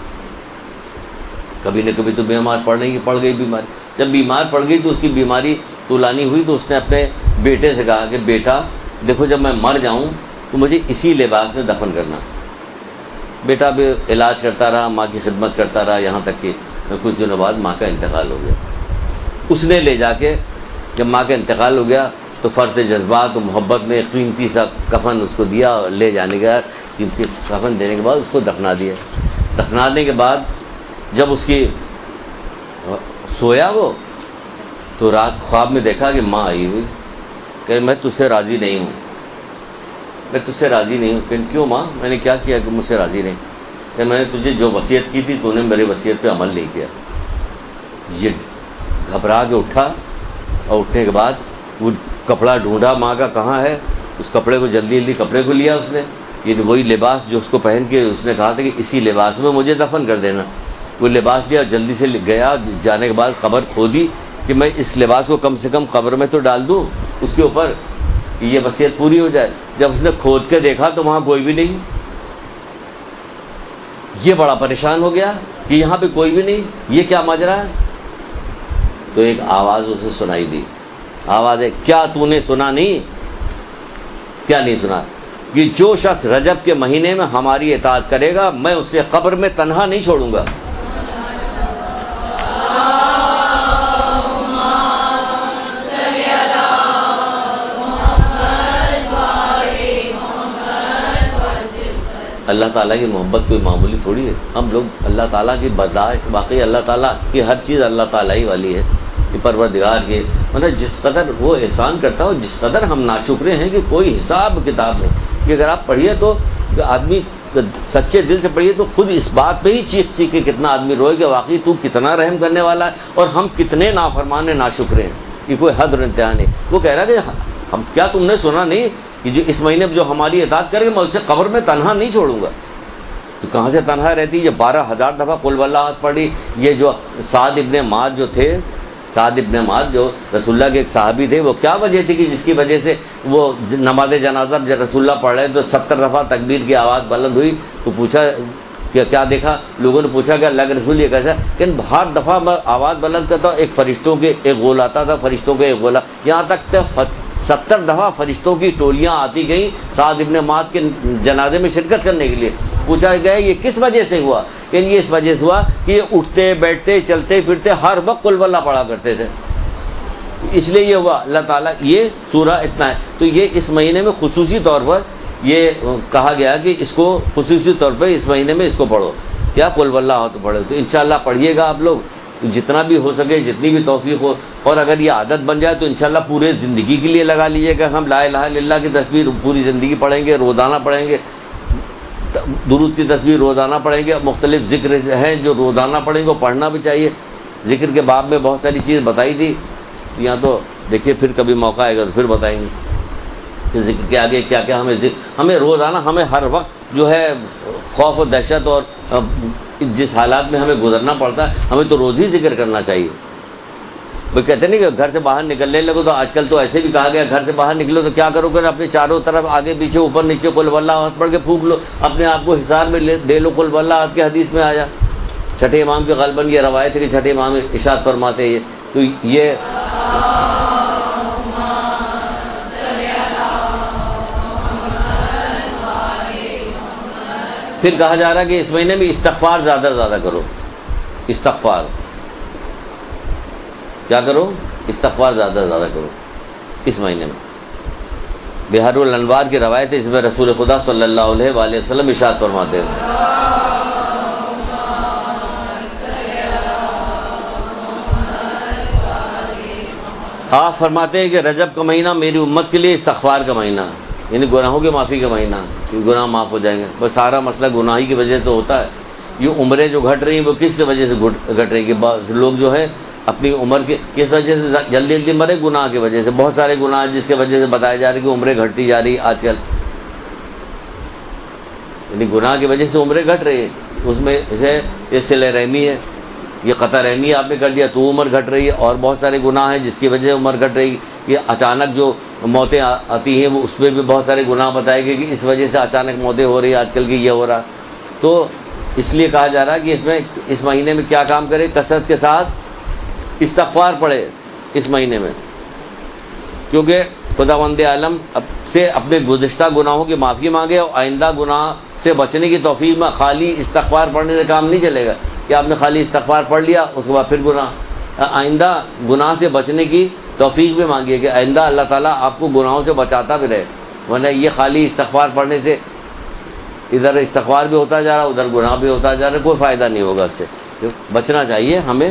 کبھی نہ کبھی تو بیمار پڑ گئی بیماری. جب بیمار پڑ گئی تو اس کی بیماری طولانی ہوئی، تو اس نے اپنے بیٹے سے کہا کہ بیٹا دیکھو جب میں مر جاؤں تو مجھے اسی لباس میں دفن کرنا. بیٹا بھی علاج کرتا رہا، ماں کی خدمت کرتا رہا، یہاں تک کہ کچھ دنوں بعد ماں کا انتقال ہو گیا. اس نے لے جا کے جب ماں کا انتقال ہو گیا تو فرط جذبات و محبت میں قیمتی سا کفن اس کو دیا، اور لے جانے کے بعد قیمتی کفن دینے کے بعد اس کو دفنا دیا. دفنانے کے بعد جب اس کی سویا وہ تو رات خواب میں دیکھا کہ ماں آئی ہوئی کہ میں تجھ سے راضی نہیں ہوں، میں تجھ سے راضی نہیں ہوں. کہ کیوں ماں، میں نے کیا کیا کہ مجھ سے راضی نہیں؟ کہ میں نے تجھے جو وصیت کی تھی تو نے میری وصیت پہ عمل نہیں کیا. یہ گھبرا کے اٹھا، اور اٹھنے کے بعد وہ کپڑا ڈھونڈا ماں کا کہاں ہے، اس کپڑے کو جلدی کپڑے کو لیا اس نے، یہ وہی لباس جو اس کو پہن کے اس نے کہا تھا کہ اسی لباس میں مجھے دفن کر دینا. وہ لباس لیا، جلدی سے گیا، جانے کے بعد قبر کھودی کہ میں اس لباس کو کم سے کم قبر میں تو ڈال دوں اس کے اوپر کہ یہ وصیت پوری ہو جائے. جب اس نے کھود کے دیکھا تو وہاں کوئی بھی نہیں. یہ بڑا پریشان ہو گیا کہ یہاں پہ کوئی بھی نہیں، یہ کیا ماجرا ہے. تو ایک آواز اسے سنائی دی. آواز ہے، کیا تو نے سنا نہیں؟ کیا نہیں سنا؟ کہ جو شخص رجب کے مہینے میں ہماری اطاعت کرے گا میں اسے قبر میں تنہا نہیں چھوڑوں گا. اللہ تعالیٰ کی محبت کوئی معمولی تھوڑی ہے. ہم لوگ اللہ تعالیٰ کی برداشت، واقعی اللہ تعالیٰ کی ہر چیز اللہ تعالیٰ ہی والی ہے. یہ پروردگار کے مطلب جس قدر وہ احسان کرتا ہو، جس قدر ہم ناشکرے ہیں کہ کوئی حساب کتاب نہیں. کہ اگر آپ پڑھیے تو آدمی سچے دل سے پڑھیے تو خود اس بات پہ ہی چیخ کے کتنا آدمی روئے کہ واقعی تو کتنا رحم کرنے والا ہے اور ہم کتنے نافرمان ناشکرے ہیں. یہ کوئی حد اور انتہا نہیں. وہ کہہ رہا کہ ہم کیا تم نے سنا نہیں کہ جو اس مہینے میں جو ہماری اطاعت کرے میں اسے قبر میں تنہا نہیں چھوڑوں گا. تو کہاں سے تنہا رہتی؟ یہ 12,000 دفعہ قل واللہ پڑھی. یہ جو سعد ابن معاذ جو تھے، سعد ابن معاذ جو رسول اللہ کے ایک صحابی تھے، وہ کیا وجہ تھی کہ جس کی وجہ سے وہ نماز جنازہ جب رسول اللہ پڑھ رہے تو 70 دفعہ تکبیر کی آواز بلند ہوئی. تو پوچھا کہ کیا دیکھا؟ لوگوں نے پوچھا کہ اللہ کے رسول یہ کیسا؟ کہ ہر دفعہ میں آواز بلند کرتا ہوں ایک فرشتوں کے ایک غول آتا تھا، فرشتوں کے ایک غولا، یہاں تک 70 دفعہ فرشتوں کی ٹولیاں آتی گئیں سعد ابن معاذ کے جنازے میں شرکت کرنے کے لیے. پوچھا گیا یہ کس وجہ سے ہوا؟ کہ یہ اس وجہ سے ہوا کہ یہ اٹھتے بیٹھتے چلتے پھرتے ہر وقت قل واللہ پڑھا کرتے تھے، اس لیے یہ ہوا. اللہ تعالیٰ یہ سورہ اتنا ہے. تو یہ اس مہینے میں خصوصی طور پر یہ کہا گیا کہ اس کو خصوصی طور پر اس مہینے میں اس کو پڑھو. کیا قل واللہ ہو تو پڑھو. تو انشاءاللہ پڑھیے گا آپ لوگ جتنا بھی ہو سکے، جتنی بھی توفیق ہو. اور اگر یہ عادت بن جائے تو انشاءاللہ پورے زندگی کے لیے لگا لیجیے گا. ہم لا الہ الا اللہ کی تصویر پوری زندگی پڑھیں گے، روزانہ پڑھیں گے. درود کی تصویر روزانہ پڑھیں گے. مختلف ذکر ہیں جو روزانہ پڑھیں گے، پڑھنا بھی چاہیے. ذکر کے باب میں بہت ساری چیز بتائی تھی، یہاں تو دیکھیے پھر کبھی موقع آئے گا تو پھر بتائیں گے کہ ذکر کے آگے کیا کیا ہمیں روزانہ ہمیں ہر وقت جو ہے خوف و دہشت اور جس حالات میں ہمیں گزرنا پڑتا ہے ہمیں تو روز ہی ذکر کرنا چاہیے. وہ کہتے نہیں کہ گھر سے باہر نکلنے لگو، تو آج کل تو ایسے بھی کہا گیا گھر سے باہر نکلو تو کیا کرو کہ اپنے چاروں طرف آگے پیچھے اوپر نیچے قل واللہ احد پڑھ کے پھونک لو، اپنے آپ کو حصار میں دے لو. قل واللہ احد کے حدیث میں آیا. چھٹے امام کے غالباً یہ روایت ہے کہ چھٹے امام ارشاد فرماتے ہیں. تو یہ پھر کہا جا رہا ہے کہ اس مہینے میں استغفار زیادہ سے زیادہ کرو. استغفار کیا کرو؟ استغفار زیادہ سے زیادہ کرو اس مہینے میں. بحر الانوار کی روایت ہے، اس میں رسول خدا صلی اللہ علیہ وآلہ وسلم ارشاد فرماتے ہیں، آپ فرماتے ہیں کہ رجب کا مہینہ میری امت کے لیے استغفار کا مہینہ، یعنی گناہوں کی معافی کا مہینہ، گناہ معاف ہو جائیں گے. بس سارا مسئلہ گناہی کی وجہ سے تو ہوتا ہے. یہ عمریں جو گھٹ رہی ہیں وہ کس کی وجہ سے گھٹ رہی ہیں؟ بعض لوگ جو ہے اپنی عمر کے کس وجہ سے جلدی جلدی مرے؟ گناہ کی وجہ سے. بہت سارے گناہ جس کی وجہ سے بتایا جا رہا ہے کہ عمریں گھٹتی جا رہی آج کل، یعنی گناہ کی وجہ سے عمریں گھٹ رہی ہیں. اس میں جیسے یہ صلہ رحمی ہے، یہ قطع رحمی آپ نے کر دیا تو عمر گھٹ رہی ہے. اور بہت سارے گناہ ہیں جس کی وجہ سے عمر گھٹ رہی ہے. یہ اچانک جو موتیں آتی ہیں وہ اس میں بھی بہت سارے گناہ بتائے گئے کہ اس وجہ سے اچانک موتیں ہو رہی ہیں آج کل کی، یہ ہو رہا. تو اس لیے کہا جا رہا ہے کہ اس مہینے میں کیا کام کرے؟ کثرت کے ساتھ استغفار پڑھے اس مہینے میں، کیونکہ خداوند عالم سے اپنے گزشتہ گناہوں کی معافی مانگے اور آئندہ گناہ سے بچنے کی توفیق میں. خالی استغفار پڑھنے سے کام نہیں چلے گا کہ آپ نے خالی استغفار پڑھ لیا اس کے بعد پھر گناہ. آئندہ گناہ سے بچنے کی توفیق بھی مانگیے کہ آئندہ اللہ تعالیٰ آپ کو گناہوں سے بچاتا بھی رہے. ورنہ یہ خالی استغفار پڑھنے سے ادھر استغفار بھی ہوتا جا رہا ادھر گناہ بھی ہوتا جا رہا، کوئی فائدہ نہیں ہوگا اس سے. بچنا چاہیے ہمیں،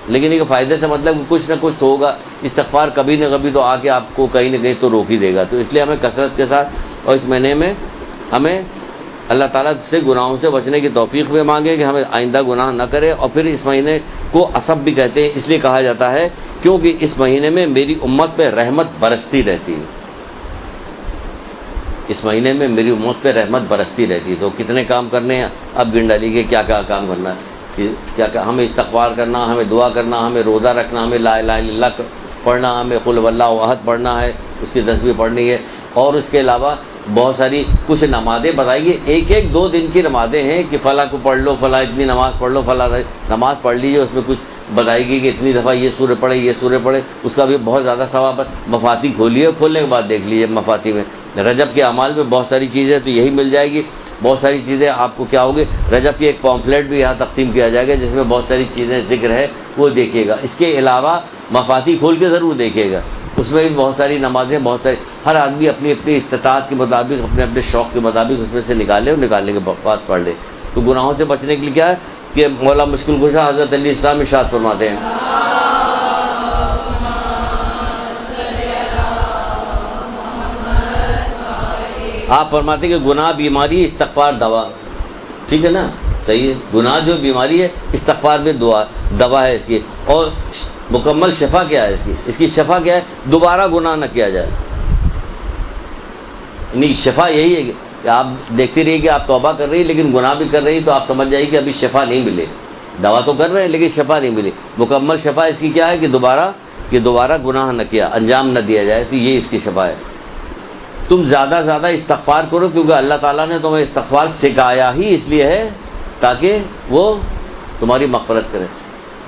لیکن یہ فائدے سے مطلب کچھ نہ کچھ تو ہوگا. استغفار کبھی نہ کبھی تو آ کے آپ کو کہیں نہ کہیں تو روک ہی دے گا. تو اس لیے ہمیں کثرت کے ساتھ اور اس مہینے میں ہمیں اللہ تعالیٰ سے گناہوں سے بچنے کی توفیق بھی مانگے کہ ہمیں آئندہ گناہ نہ کرے. اور پھر اس مہینے کو اسب بھی کہتے ہیں، اس لیے کہا جاتا ہے کیونکہ اس مہینے میں میری امت پہ رحمت برستی رہتی ہے. اس مہینے میں میری امت پہ رحمت برستی رہتی ہے. تو کتنے کام کرنے ہیں اب گن ڈالیے کہ کیا کیا کام کرنا ہے. کیا ہمیں استغفار کرنا، ہمیں دعا کرنا، ہمیں روزہ رکھنا، ہمیں لا الہ الا اللہ پڑھنا، ہمیں قل هو اللہ احد پڑھنا ہے، اس کی تسبیح پڑھنی ہے. اور اس کے علاوہ بہت ساری کچھ نمازیں بتائیے، ایک ایک 2 دن کی نمازیں ہیں کہ فلاں کو پڑھ لو، فلاں اتنی نماز پڑھ لو، فلاں نماز پڑھ لیجیے. اس میں کچھ بتائے گی کہ اتنی دفعہ یہ سورہ پڑھے، یہ سورہ پڑھے، اس کا بھی بہت زیادہ ثواب ہے. مفاتی کھولیے، کھولنے کے بعد دیکھ لیجیے مفاتی میں رجب کے اعمال میں بہت ساری چیزیں تو یہی مل جائے گی. بہت ساری چیزیں آپ کو کیا ہوگی، رجب کی ایک پامفلیٹ بھی یہاں تقسیم کیا جائے گا جس میں بہت ساری چیزیں ذکر ہے، وہ دیکھیے گا. اس کے علاوہ مفاتی کھول کے ضرور دیکھیے گا، اس میں بھی بہت ساری نمازیں، بہت ساری، ہر آدمی اپنی اپنی استطاعت کے مطابق، اپنے اپنے شوق کے مطابق اس میں سے نکالے اور نکالنے کے بعد پڑھ لے. تو گناہوں سے بچنے کے لیے کیا ہے کہ مولا مشکل کشا حضرت علی اسلام ارشاد فرماتے ہیں، آپ فرماتے ہیں کہ گناہ بیماری، استغفار دوا. ٹھیک ہے نا، صحیح ہے. گناہ جو بیماری ہے، استغفار میں دوا ہے اس کی. اور مکمل شفا کیا ہے اس کی شفا کیا ہے؟ دوبارہ گناہ نہ کیا جائے. نہیں، شفا یہی ہے کہ آپ دیکھتی رہیے کہ آپ توبہ کر رہی لیکن گناہ بھی کر رہی، تو آپ سمجھ جائیے کہ ابھی شفا نہیں ملے. دوا تو کر رہے ہیں لیکن شفا نہیں ملی. مکمل شفا اس کی کیا ہے کہ دوبارہ گناہ نہ کیا، انجام نہ دیا جائے. تو یہ اس کی شفا ہے. تم زیادہ زیادہ استغفار کرو، کیونکہ اللہ تعالیٰ نے تمہیں استغفار سکھایا ہی اس لیے ہے تاکہ وہ تمہاری مغفرت کرے.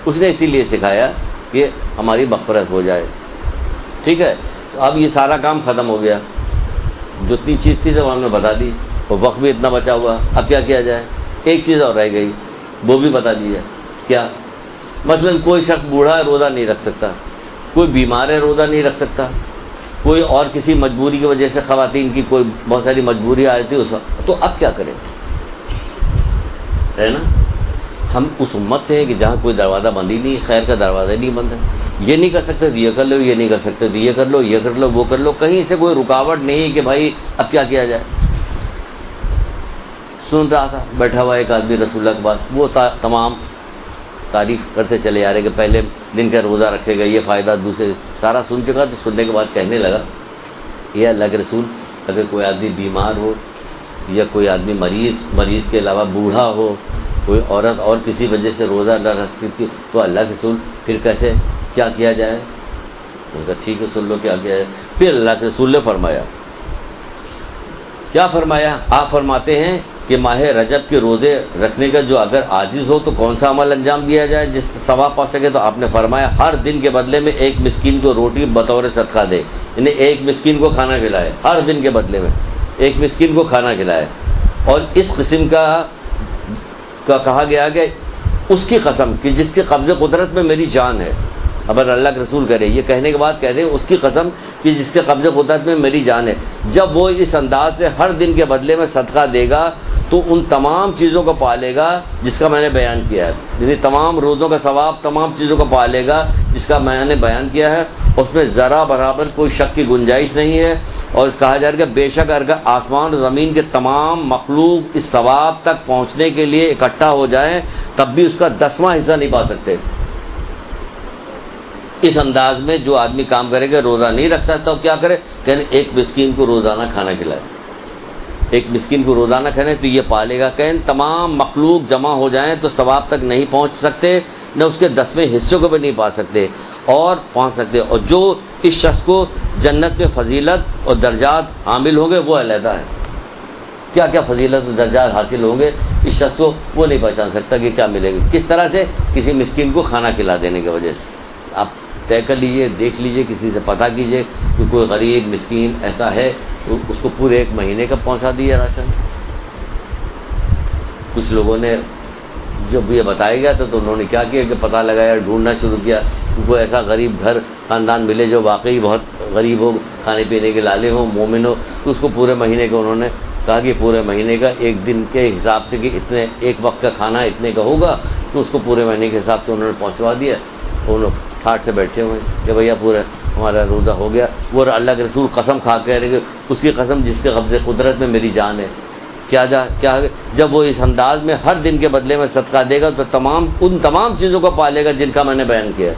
اس نے اسی لیے سکھایا کہ ہماری مغفرت ہو جائے. ٹھیک ہے. تو اب یہ سارا کام ختم ہو گیا، جتنی چیز تھی سب ہم نے بتا دی، اور وقت بھی اتنا بچا ہوا. اب کیا کیا جائے؟ ایک چیز اور رہ گئی، وہ بھی بتا دی جائے. کیا؟ مثلا کوئی شخص بوڑھا ہے، روزہ نہیں رکھ سکتا، کوئی بیمار ہے، روزہ نہیں رکھ سکتا، کوئی اور کسی مجبوری کی وجہ سے خواتین کی کوئی بہت ساری مجبوری آئی تھی اس وقت. تو اب کیا کریں؟ ہے نا، ہم اس امت سے ہیں کہ جہاں کوئی دروازہ بند ہی نہیں، خیر کا دروازہ نہیں بند ہے. یہ نہیں کر سکتے تو یہ کر لو، یہ نہیں کر سکتے تو یہ کر لو، یہ کر لو، وہ کر لو. کہیں سے کوئی رکاوٹ نہیں کہ بھائی اب کیا کیا جائے. سن رہا تھا بیٹھا ہوا ایک آدمی رسول اللہ کے پاس، وہ تمام تعریف کرتے چلے جا رہے کہ پہلے دن کا روزہ رکھے گا، یہ فائدہ، دوسرے سارا سن چکا. تو سننے کے بعد کہنے لگا، یہ اللہ کے رسول، اگر کوئی آدمی بیمار ہو یا کوئی آدمی مریض کے علاوہ بوڑھا ہو، کوئی عورت اور کسی وجہ سے روزہ نہ رکھ سکتی، تو اللہ کے رسول پھر کیسے کیا کیا جائے؟ ان کا ٹھیک ہے سن لو کیا کیا ہے. پھر اللہ کے رسول نے فرمایا، کیا فرمایا؟ آپ فرماتے ہیں کہ ماہ رجب کے روزے رکھنے کا جو اگر عاجز ہو تو کون سا عمل انجام دیا جائے جس سے ثواب پا سکے؟ تو آپ نے فرمایا ہر دن کے بدلے میں ایک مسکین کو روٹی بطور صدقہ دے. یعنی ایک مسکین کو کھانا کھلائے، ہر دن کے بدلے میں ایک مسکین کو کھانا کھلائے. اور اس قسم کا کہا گیا کہ اس کی قسم کہ جس کے قبض قدرت میں میری جان ہے، اب اللہ کے رسول کرے یہ کہنے کے بعد کہتے ہیں اس کی قسم کہ جس کے قبضے قدرت میں میری جان ہے، جب وہ اس انداز سے ہر دن کے بدلے میں صدقہ دے گا تو ان تمام چیزوں کو پالے گا جس کا میں نے بیان کیا ہے، یعنی تمام روزوں کا ثواب تمام چیزوں کو پالے گا جس کا میں نے بیان کیا ہے، اس میں ذرا برابر کوئی شک کی گنجائش نہیں ہے۔ اور کہا جا رہا ہے کہ بے شک اگر آسمان اور زمین کے تمام مخلوق اس ثواب تک پہنچنے کے لیے اکٹھا ہو جائیں تب بھی اس کا 10واں حصہ نہیں پا سکتے۔ اس انداز میں جو آدمی کام کرے گا، روزہ نہیں رکھ سکتا تو کیا کرے، کہنے ایک مسکین کو روزانہ کھانا کھلائے، ایک مسکین کو روزانہ کھانے تو یہ پالے گا۔ کہیں تمام مخلوق جمع ہو جائیں تو ثواب تک نہیں پہنچ سکتے، نہ اس کے 10ویں حصوں کو بھی نہیں پا سکتے اور پہنچ سکتے۔ اور جو اس شخص کو جنت میں فضیلت اور درجات حامل ہوں گے وہ علیحدہ ہے، کیا کیا فضیلت اور درجات حاصل ہوں گے اس شخص کو وہ نہیں پہچان سکتا کہ کیا ملے گا، کس طرح سے، کسی مسکین کو کھانا کھلا دینے کی وجہ سے۔ آپ طے کر لیجئے، دیکھ لیجئے، کسی سے پتہ کیجئے کہ کوئی غریب مسکین ایسا ہے اس کو پورے 1 مہینے کا پہنچا دیا راشن۔ کچھ لوگوں نے جب یہ بتایا گیا تو انہوں نے کیا کیا کہ پتہ لگایا، ڈھونڈنا شروع کیا کہ کوئی ایسا غریب گھر خاندان ملے جو واقعی بہت غریب ہو، کھانے پینے کے لالے ہوں، مومن ہو، تو اس کو پورے مہینے کا انہوں نے کہا کہ پورے مہینے کا 1 دن کے حساب سے کہ اتنے 1 وقت کا کھانا اتنے کا ہوگا، تو اس کو پورے مہینے کے حساب سے انہوں نے پہنچوا دیا۔ وہ لوگ ٹھاٹ سے بیٹھے ہوئے کہ بھیا پورا ہمارا روزہ ہو گیا۔ وہ اللہ کے رسول قسم کھا کے رہے کہ اس کی قسم جس کے قبضے قدرت میں میری جان ہے، کیا جب وہ اس انداز میں ہر دن کے بدلے میں صدقہ دے گا تو ان تمام چیزوں کو پالے گا جن کا میں نے بیان کیا،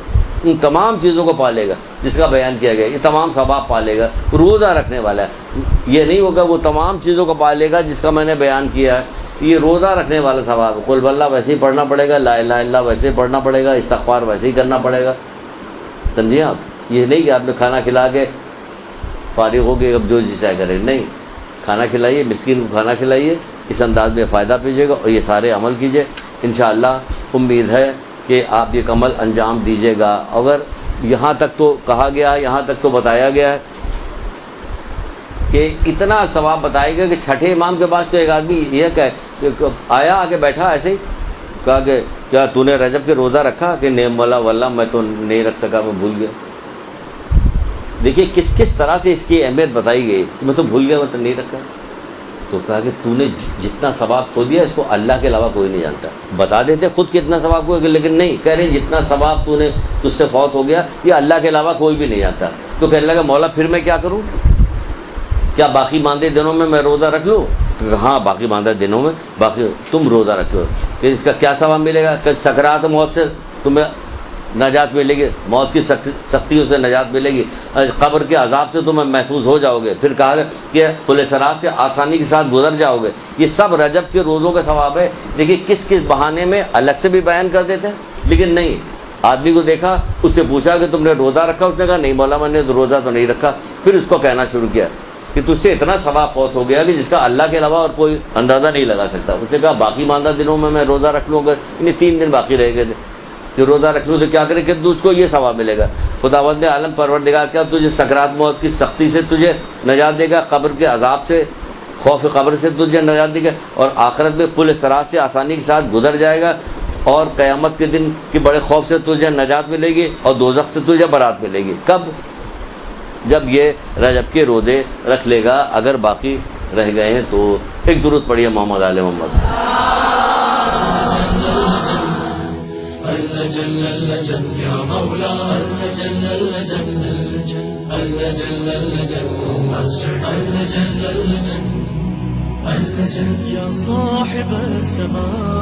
ان تمام چیزوں کو پالے گا جس کا بیان کیا گیا، یہ تمام ثواب پالے گا۔ روزہ رکھنے والا ہے، یہ نہیں ہوگا وہ تمام چیزوں کو پالے گا جس کا میں نے بیان کیا ہے، یہ روزہ رکھنے والا ثواب ہے۔ قل اللہ ویسے ہی پڑھنا پڑے گا، لا الہ الا اللہ ویسے ہی پڑھنا پڑے گا، استغفار ویسے ہی کرنا پڑے گا، سمجھے آپ؟ یہ نہیں کہ آپ نے کھانا کھلا کے فارغ ہو گئے اب جو جی چاہے کرے، نہیں، کھانا کھلائیے، مسکین کو کھانا کھلائیے، اس انداز میں فائدہ پیجیے گا اور یہ سارے عمل کیجیے، انشاءاللہ امید ہے کہ آپ یہ عمل انجام دیجیے گا۔ اگر یہاں تک تو کہا گیا، یہاں تک تو بتایا گیا ہے کہ اتنا ثواب بتایا گیا کہ چھٹے امام کے پاس تو ایک آدمی یہ کہ آیا آگے بیٹھا ایسے ہی، کہا کہ کیا تو نے رجب کے روزہ رکھا؟ کہ نہیں مولا واللہ میں تو نہیں رکھ سکا، میں بھول گیا۔ دیکھیے کس طرح سے اس کی اہمیت بتائی گئی، میں تو بھول گیا، میں تو نہیں رکھا۔ تو کہا کہ تو نے جتنا ثواب کھو دیا اس کو اللہ کے علاوہ کوئی نہیں جانتا۔ بتا دیتے خود کتنا ثواب کھو، لیکن نہیں، کہہ رہے جتنا ثواب تو نے تجھ سے فوت ہو گیا یہ اللہ کے علاوہ کوئی بھی نہیں جانتا۔ تو کہنے لگا مولا پھر میں کیا کروں، کیا باقی ماندے دنوں میں روزہ رکھ لوں؟ تو ہاں باقی ماندہ دنوں میں باقی تم روزہ رکھ لو، کہ اس کا کیا ثواب ملے گا؟ کہ سکرات موت سے تمہیں نجات ملے گی، موت کی سختیوں سے نجات ملے گی، قبر کے عذاب سے تمہیں محفوظ ہو جاؤ گے، پھر کہا کہ پل صراط سے آسانی کے ساتھ گزر جاؤ گے۔ یہ سب رجب کے روزوں کا ثواب ہے۔ دیکھیے کس بہانے میں الگ سے بھی بیان کر دیتے ہیں، لیکن نہیں، آدمی کو دیکھا، اس سے پوچھا کہ تم نے روزہ رکھا؟ اس نے کہا نہیں مولا میں نے تو روزہ تو نہیں رکھا۔ پھر اس کو کہنا شروع کیا کہ تجھ سے اتنا ثواب فوت ہو گیا کہ جس کا اللہ کے علاوہ اور کوئی اندازہ نہیں لگا سکتا۔ اس نے کہا باقی ماندہ دنوں میں روزہ رکھ لوں، اگر انہیں 3 دن باقی رہ گئے تھے کہ روزہ رکھ لوں تو کیا کرے کہ تجھ کو یہ ثواب ملے گا۔ خداوند عالم پروردگار کیا تجھے سکرات موت کی سختی سے تجھے نجات دے گا، قبر کے عذاب سے، خوف قبر سے تجھے نجات دے گا، اور آخرت میں پل صراط سے آسانی کے ساتھ گزر جائے گا، اور قیامت کے دن کے بڑے خوف سے تجھے نجات ملے گی، اور دوزخ سے تجھے برات ملے گی۔ کب؟ جب یہ رجب کے روزے رکھ لے گا، اگر باقی رہ گئے ہیں تو۔ ایک درود پڑھیے محمد آل محمد۔ يا صاحب السماء